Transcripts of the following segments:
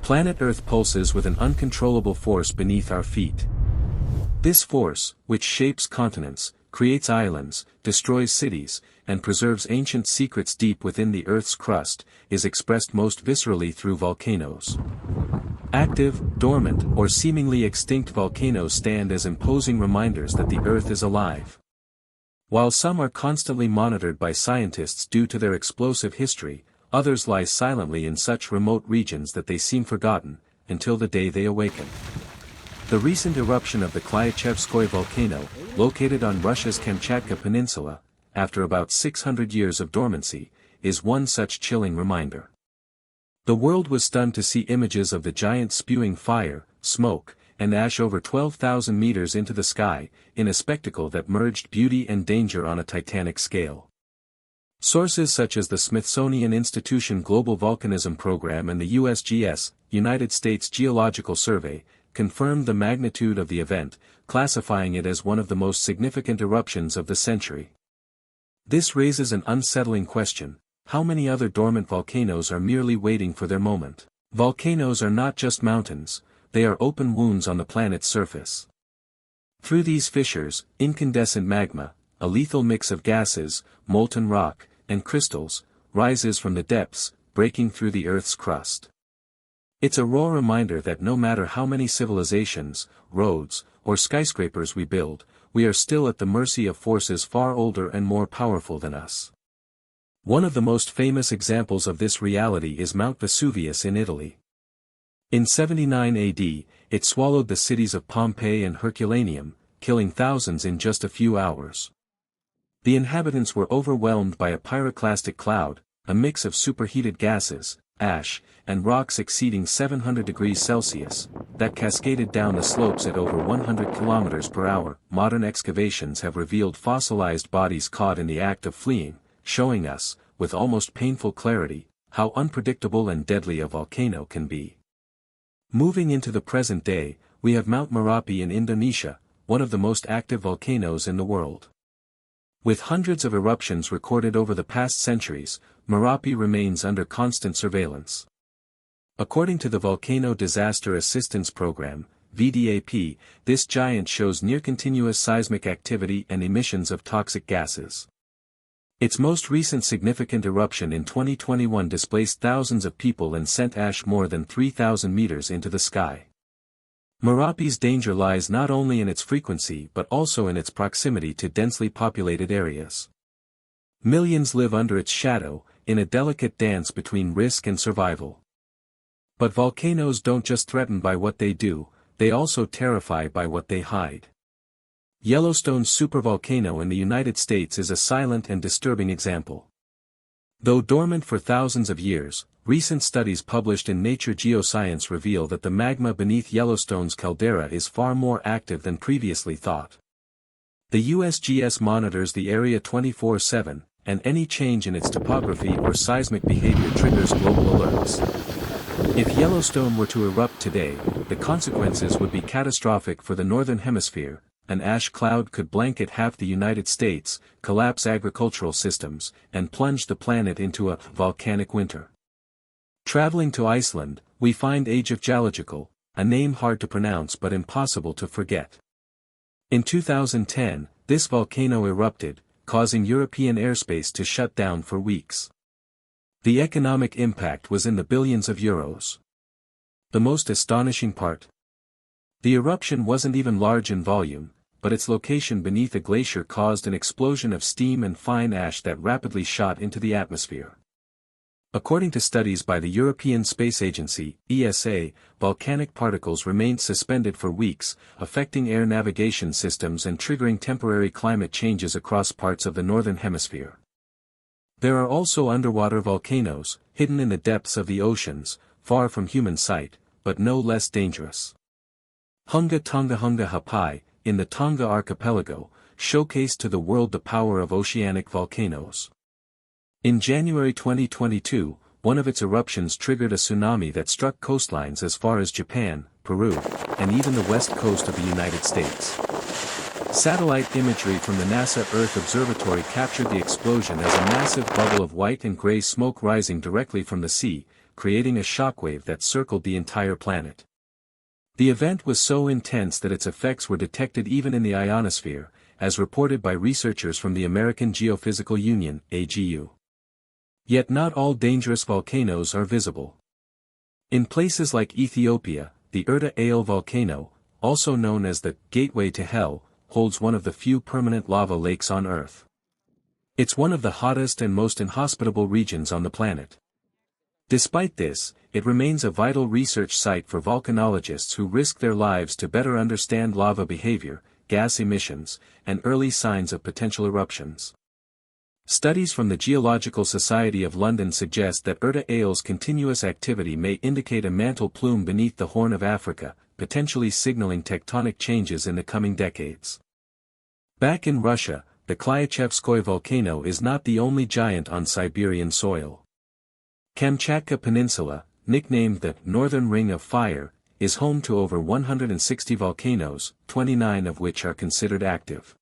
Planet Earth pulses with an uncontrollable force beneath our feet. This force, which shapes continents, creates islands, destroys cities, and preserves ancient secrets deep within the Earth's crust, is expressed most viscerally through volcanoes. Active, dormant, or seemingly extinct volcanoes stand as imposing reminders that the Earth is alive. While some are constantly monitored by scientists due to their explosive history, others lie silently in such remote regions that they seem forgotten, until the day they awaken. The recent eruption of the Klyuchevskoy volcano, located on Russia's Kamchatka Peninsula, after about 600 years of dormancy, is one such chilling reminder. The world was stunned to see images of the giant spewing fire, smoke, and ash over 12,000 meters into the sky, in a spectacle that merged beauty and danger on a titanic scale. Sources such as the Smithsonian Institution Global Volcanism Program and the USGS, United States Geological Survey, confirmed the magnitude of the event, classifying it as one of the most significant eruptions of the century. This raises an unsettling question: how many other dormant volcanoes are merely waiting for their moment? Volcanoes are not just mountains, they are open wounds on the planet's surface. Through these fissures, incandescent magma, a lethal mix of gases, molten rock, and crystals, rises from the depths, breaking through the Earth's crust. It's a raw reminder that no matter how many civilizations, roads, or skyscrapers we build, we are still at the mercy of forces far older and more powerful than us. One of the most famous examples of this reality is Mount Vesuvius in Italy. In 79 AD, it swallowed the cities of Pompeii and Herculaneum, killing thousands in just a few hours. The inhabitants were overwhelmed by a pyroclastic cloud, a mix of superheated gases, ash, and rocks exceeding 700 degrees Celsius, that cascaded down the slopes at over 100 kilometers per hour. Modern excavations have revealed fossilized bodies caught in the act of fleeing, showing us, with almost painful clarity, how unpredictable and deadly a volcano can be. Moving into the present day, we have Mount Merapi in Indonesia, one of the most active volcanoes in the world. With hundreds of eruptions recorded over the past centuries, Merapi remains under constant surveillance. According to the Volcano Disaster Assistance Program, VDAP, this giant shows near-continuous seismic activity and emissions of toxic gases. Its most recent significant eruption in 2021 displaced thousands of people and sent ash more than 3,000 meters into the sky. Merapi's danger lies not only in its frequency but also in its proximity to densely populated areas. Millions live under its shadow, in a delicate dance between risk and survival. But volcanoes don't just threaten by what they do, they also terrify by what they hide. Yellowstone's supervolcano in the United States is a silent and disturbing example. Though dormant for thousands of years, recent studies published in Nature Geoscience reveal that the magma beneath Yellowstone's caldera is far more active than previously thought. The USGS monitors the area 24/7, and any change in its topography or seismic behavior triggers global alerts. If Yellowstone were to erupt today, the consequences would be catastrophic for the Northern Hemisphere. An ash cloud could blanket half the United States, collapse agricultural systems, and plunge the planet into a volcanic winter. Traveling to Iceland, we find Eyjafjallajökull, a name hard to pronounce but impossible to forget. In 2010, this volcano erupted, causing European airspace to shut down for weeks. The economic impact was in the billions of euros. The most astonishing part? The eruption wasn't even large in volume, but its location beneath a glacier caused an explosion of steam and fine ash that rapidly shot into the atmosphere. According to studies by the European Space Agency, ESA, volcanic particles remained suspended for weeks, affecting air navigation systems and triggering temporary climate changes across parts of the Northern Hemisphere. There are also underwater volcanoes, hidden in the depths of the oceans, far from human sight, but no less dangerous. Hunga Tonga Hunga Hapai, in the Tonga archipelago, showcased to the world the power of oceanic volcanoes. In January 2022, one of its eruptions triggered a tsunami that struck coastlines as far as Japan, Peru, and even the west coast of the United States. Satellite imagery from the NASA Earth Observatory captured the explosion as a massive bubble of white and gray smoke rising directly from the sea, creating a shockwave that circled the entire planet. The event was so intense that its effects were detected even in the ionosphere, as reported by researchers from the American Geophysical Union, AGU. Yet not all dangerous volcanoes are visible. In places like Ethiopia, the Erta Ale volcano, also known as the Gateway to Hell, holds one of the few permanent lava lakes on Earth. It's one of the hottest and most inhospitable regions on the planet. Despite this, it remains a vital research site for volcanologists who risk their lives to better understand lava behavior, gas emissions, and early signs of potential eruptions. Studies from the Geological Society of London suggest that Erta Ale's continuous activity may indicate a mantle plume beneath the Horn of Africa, potentially signaling tectonic changes in the coming decades. Back in Russia, the Klyuchevskoy volcano is not the only giant on Siberian soil. Kamchatka Peninsula, nicknamed the Northern Ring of Fire, is home to over 160 volcanoes, 29 of which are considered active.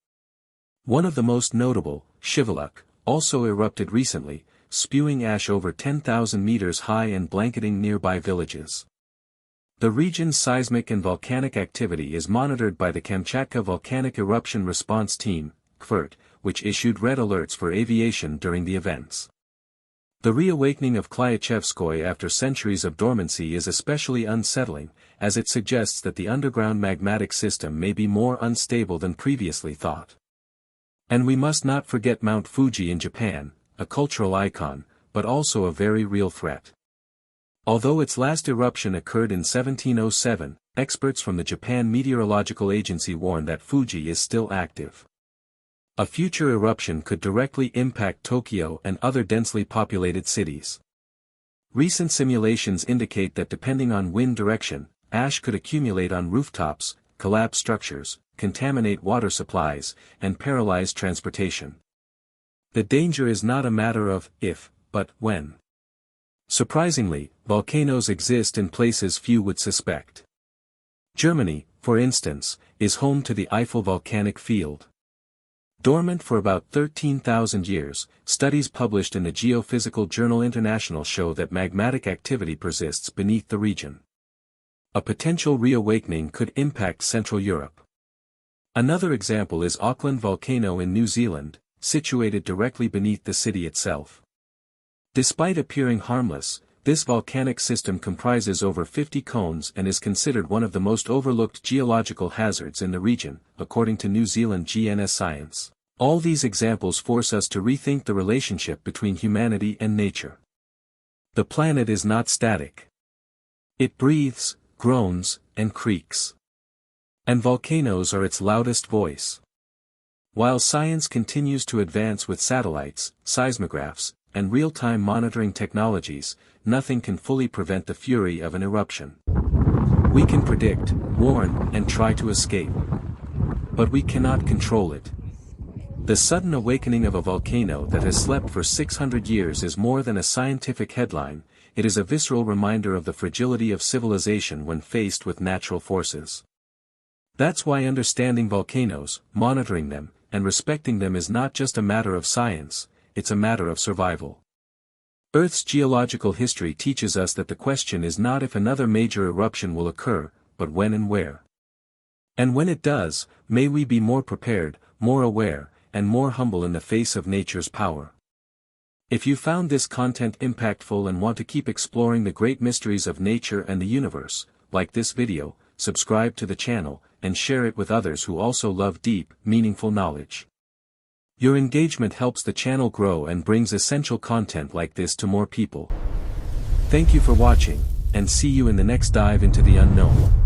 One of the most notable, Shivaluk, also erupted recently, spewing ash over 10,000 meters high and blanketing nearby villages. The region's seismic and volcanic activity is monitored by the Kamchatka Volcanic Eruption Response Team, KVERT, which issued red alerts for aviation during the events. The reawakening of Klyuchevskoy after centuries of dormancy is especially unsettling, as it suggests that the underground magmatic system may be more unstable than previously thought. And we must not forget Mount Fuji in Japan, a cultural icon, but also a very real threat. Although its last eruption occurred in 1707, experts from the Japan Meteorological Agency warn that Fuji is still active. A future eruption could directly impact Tokyo and other densely populated cities. Recent simulations indicate that depending on wind direction, ash could accumulate on rooftops, collapse structures, contaminate water supplies, and paralyze transportation. The danger is not a matter of if, but when. Surprisingly, volcanoes exist in places few would suspect. Germany, for instance, is home to the Eiffel volcanic field. Dormant for about 13,000 years, studies published in the Geophysical Journal International show that magmatic activity persists beneath the region. A potential reawakening could impact Central Europe. Another example is Auckland Volcano in New Zealand, situated directly beneath the city itself. Despite appearing harmless, this volcanic system comprises over 50 cones and is considered one of the most overlooked geological hazards in the region, according to New Zealand GNS Science. All these examples force us to rethink the relationship between humanity and nature. The planet is not static. It breathes, groans, and creaks. And volcanoes are its loudest voice. While science continues to advance with satellites, seismographs, and real-time monitoring technologies, nothing can fully prevent the fury of an eruption. We can predict, warn, and try to escape. But we cannot control it. The sudden awakening of a volcano that has slept for 600 years is more than a scientific headline, it is a visceral reminder of the fragility of civilization when faced with natural forces. That's why understanding volcanoes, monitoring them, and respecting them is not just a matter of science, it's a matter of survival. Earth's geological history teaches us that the question is not if another major eruption will occur, but when and where. And when it does, may we be more prepared, more aware, and more humble in the face of nature's power. If you found this content impactful and want to keep exploring the great mysteries of nature and the universe, like this video, subscribe to the channel, and share it with others who also love deep, meaningful knowledge. Your engagement helps the channel grow and brings essential content like this to more people. Thank you for watching, and see you in the next dive into the unknown.